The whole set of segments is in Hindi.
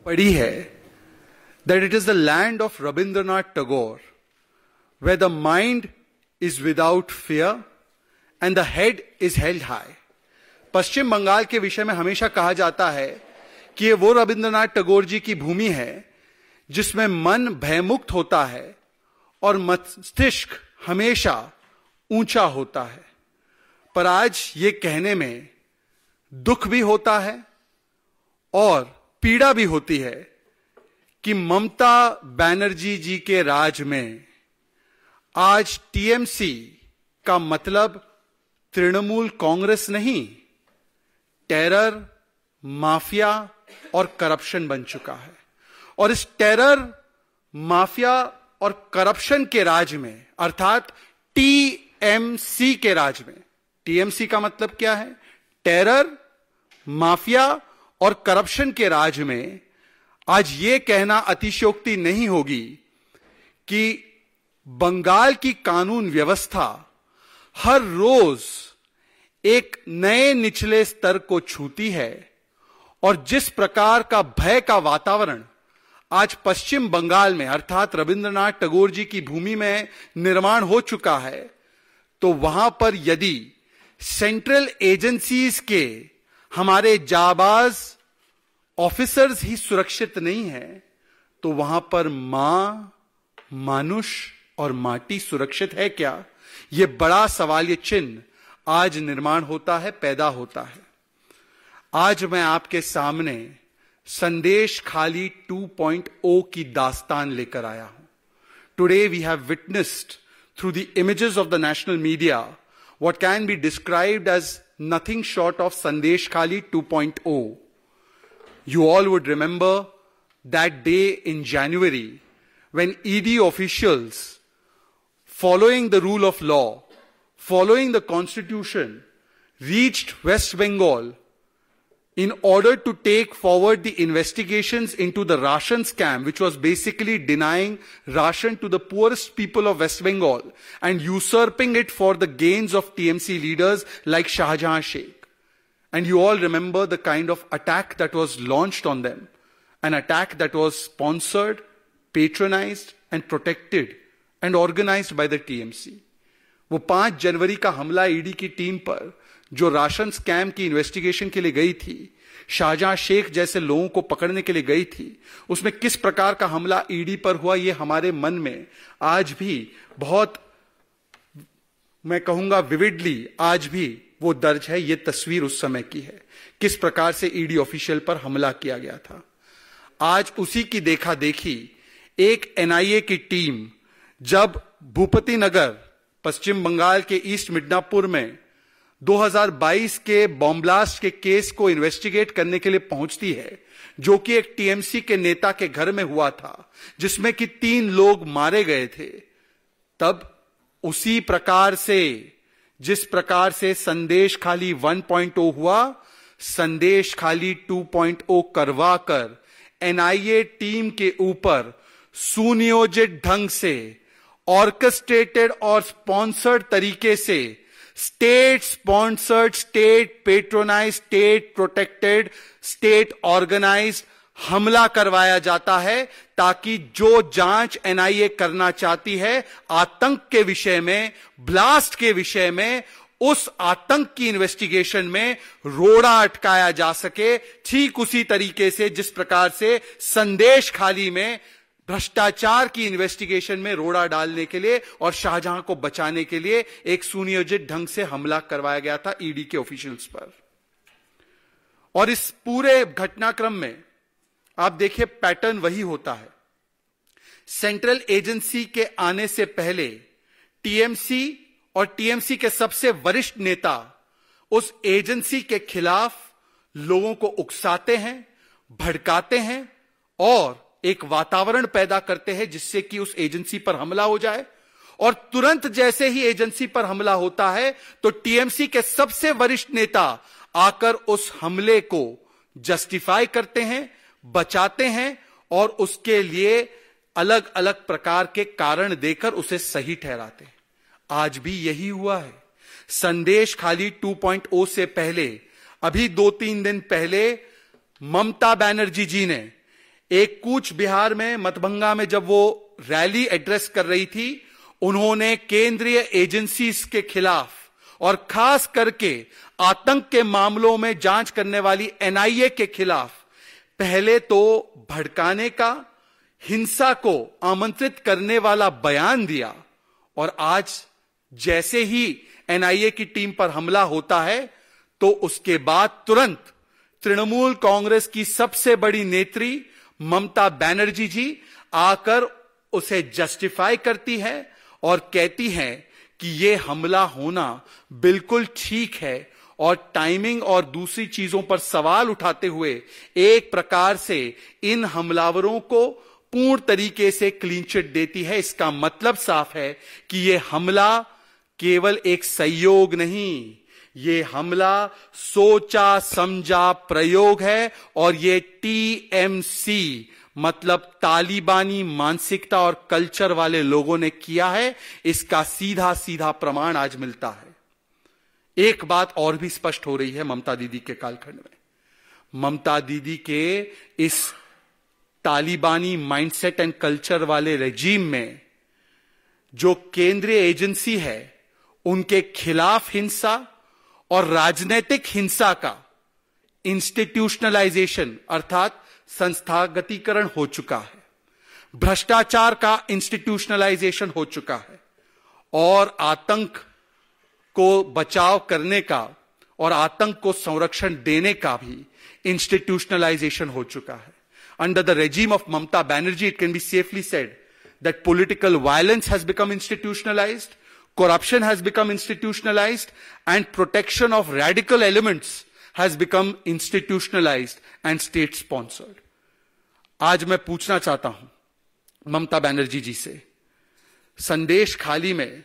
पढ़ी है that it is the land of Rabindranath Tagore where the mind is without fear and the head is held high. पश्चिम बंगाल के विषय में हमेशा कहा जाता है कि ये वो रविंद्रनाथ टैगोर जी की भूमि है जिसमें मन भयमुक्त होता है और मस्तिष्क हमेशा ऊंचा होता है। पर आज ये कहने में दुख भी होता है और पीड़ा भी होती है कि ममता बनर्जी जी के राज में आज टीएमसी का मतलब तृणमूल कांग्रेस नहीं, टेरर, माफिया और करप्शन बन चुका है। और इस टेरर, माफिया और करप्शन के राज में, अर्थात टीएमसी के राज में, टीएमसी का मतलब क्या है? टेरर, माफिया और करप्शन के राज में आज यह कहना अतिशयोक्ति नहीं होगी कि बंगाल की कानून व्यवस्था हर रोज एक नए निचले स्तर को छूती है और जिस प्रकार का भय का वातावरण आज पश्चिम बंगाल में अर्थात रविंद्रनाथ टैगोर जी की भूमि में निर्माण हो चुका है, तो वहां पर यदि सेंट्रल एजेंसीज के हमारे जाबाज ऑफिसर्स ही सुरक्षित नहीं है तो वहां पर मां, मानुष और माटी सुरक्षित है क्या? यह बड़ा सवालिया चिन्ह आज निर्माण होता है, पैदा होता है। आज मैं आपके सामने संदेश खाली 2.0 की दास्तान लेकर आया हूं। Today we have witnessed through the images of the national media what can be described as nothing short of Sandesh Khali 2.0. You all would remember that day in January when ED officials, following the rule of law, following the constitution, reached West Bengal in order to take forward the investigations into the ration scam, which was basically denying ration to the poorest people of West Bengal and usurping it for the gains of TMC leaders like Shahjahan Sheikh. And you all remember the kind of attack that was launched on them, an attack that was sponsored, patronized and protected and organized by the TMC. वो 5 जनवरी का हमला ईडी की टीम पर जो राशन स्कैम की इन्वेस्टिगेशन के लिए गई थी, शाहजहां शेख जैसे लोगों को पकड़ने के लिए गई थी, उसमें किस प्रकार का हमला ईडी पर हुआ, यह हमारे मन में आज भी बहुत, मैं कहूंगा विविडली आज भी वो दर्ज है। ये तस्वीर उस समय की है, किस प्रकार से ईडी ऑफिशियल पर हमला किया गया था। आज उसी की देखा देखी एक एनआईए की टीम जब भूपति नगर पश्चिम बंगाल के ईस्ट मिदनापुर में 2022 के बॉम्ब ब्लास्ट के केस को इन्वेस्टिगेट करने के लिए पहुंचती है, जो कि एक टीएमसी के नेता के घर में हुआ था, जिसमें कि 3 लोग मारे गए थे, तब उसी प्रकार से जिस प्रकार से संदेश खाली 1.0 हुआ, संदेश खाली 2.0 करवाकर एनआईए टीम के ऊपर सुनियोजित ढंग से, ऑर्केस्ट्रेटेड और स्पॉन्सर्ड तरीके से, state sponsored, state patronise, state protected, state organised हमला करवाया जाता है ताकि जो जांच एनआईए करना चाहती है आतंक के विषय में, ब्लास्ट के विषय में, उस आतंक की इन्वेस्टिगेशन में रोड़ा अटकाया जा सके। ठीक उसी तरीके से जिस प्रकार से संदेश खाली में भ्रष्टाचार की इन्वेस्टिगेशन में रोड़ा डालने के लिए और शाहजहां को बचाने के लिए एक सुनियोजित ढंग से हमला करवाया गया था ईडी के ऑफिशियल्स पर। और इस पूरे घटनाक्रम में आप देखिए पैटर्न वही होता है। सेंट्रल एजेंसी के आने से पहले टीएमसी और टीएमसी के सबसे वरिष्ठ नेता उस एजेंसी के खिलाफ लोगों को उकसाते हैं, भड़काते हैं और एक वातावरण पैदा करते हैं जिससे कि उस एजेंसी पर हमला हो जाए। और तुरंत जैसे ही एजेंसी पर हमला होता है तो टीएमसी के सबसे वरिष्ठ नेता आकर उस हमले को जस्टिफाई करते हैं, बचाते हैं और उसके लिए अलग अलग प्रकार के कारण देकर उसे सही ठहराते हैं। आज भी यही हुआ है। संदेश खाली 2.0 से पहले, अभी 2-3 दिन पहले ममता बनर्जी जी ने एक कूच बिहार में मतभंगा में जब वो रैली एड्रेस कर रही थी, उन्होंने केंद्रीय एजेंसीज के खिलाफ और खास करके आतंक के मामलों में जांच करने वाली एनआईए के खिलाफ पहले तो भड़काने का, हिंसा को आमंत्रित करने वाला बयान दिया, और आज जैसे ही एनआईए की टीम पर हमला होता है तो उसके बाद तुरंत तृणमूल कांग्रेस की सबसे बड़ी नेत्री ममता बनर्जी जी आकर उसे जस्टिफाई करती है और कहती है कि यह हमला होना बिल्कुल ठीक है, और टाइमिंग और दूसरी चीजों पर सवाल उठाते हुए एक प्रकार से इन हमलावरों को पूर्ण तरीके से क्लीन चिट देती है। इसका मतलब साफ है कि यह हमला केवल एक संयोग नहीं, यह हमला सोचा समझा प्रयोग है, और यह टीएमसी मतलब तालिबानी मानसिकता और कल्चर वाले लोगों ने किया है। इसका सीधा सीधा प्रमाण आज मिलता है। एक बात और भी स्पष्ट हो रही है ममता दीदी के कालखंड में। ममता दीदी के इस तालिबानी माइंडसेट एंड कल्चर वाले रेजीम में जो केंद्रीय एजेंसी है, उनके खिलाफ हिंसा और राजनीतिक हिंसा का इंस्टीट्यूशनलाइजेशन अर्थात संस्थागतीकरण हो चुका है, भ्रष्टाचार का इंस्टीट्यूशनलाइजेशन हो चुका है, और आतंक को बचाव करने का और आतंक को संरक्षण देने का भी इंस्टीट्यूशनलाइजेशन हो चुका है। Under the regime of Mamta Banerjee, it can be safely said that political violence has become institutionalized, corruption has become institutionalized, and protection of radical elements has become institutionalized and state sponsored. आज मैं पूछना चाहता हूं ममता बनर्जी जी से, संदेश खाली में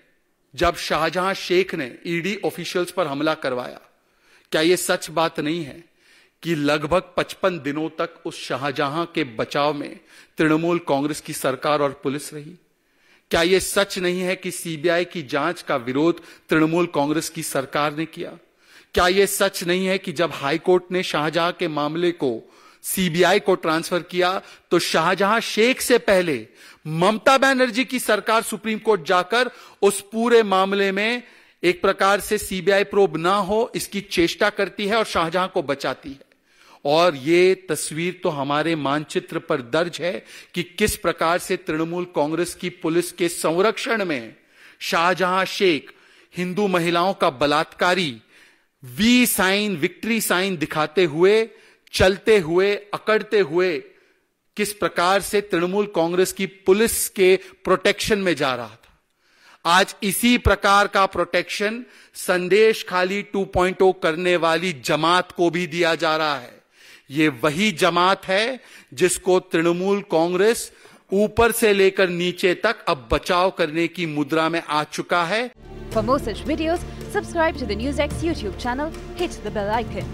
जब शाहजहां शेख ने ईडी ऑफिशियल्स पर हमला करवाया, क्या यह सच बात नहीं है कि लगभग 55 दिनों तक उस शाहजहां के बचाव में तृणमूल कांग्रेस की सरकार और पुलिस रही? क्या यह सच नहीं है कि सीबीआई की जांच का विरोध तृणमूल कांग्रेस की सरकार ने किया? क्या यह सच नहीं है कि जब हाईकोर्ट ने शाहजहां के मामले को सीबीआई को ट्रांसफर किया तो शाहजहां शेख से पहले ममता बनर्जी की सरकार सुप्रीम कोर्ट जाकर उस पूरे मामले में एक प्रकार से सीबीआई प्रोब ना हो इसकी चेष्टा करती है और शाहजहां को बचाती है? और ये तस्वीर तो हमारे मानचित्र पर दर्ज है कि किस प्रकार से तृणमूल कांग्रेस की पुलिस के संरक्षण में शाहजहां शेख हिंदू महिलाओं का बलात्कारी वी साइन, विक्ट्री साइन दिखाते हुए, चलते हुए, अकड़ते हुए किस प्रकार से तृणमूल कांग्रेस की पुलिस के प्रोटेक्शन में जा रहा था। आज इसी प्रकार का प्रोटेक्शन संदेश खाली 2.0 करने वाली जमात को भी दिया जा रहा है। ये वही जमात है जिसको तृणमूल कांग्रेस ऊपर से लेकर नीचे तक अब बचाव करने की मुद्रा में आ चुका है। For more such videos, subscribe to the NewsX YouTube channel, hit the bell icon.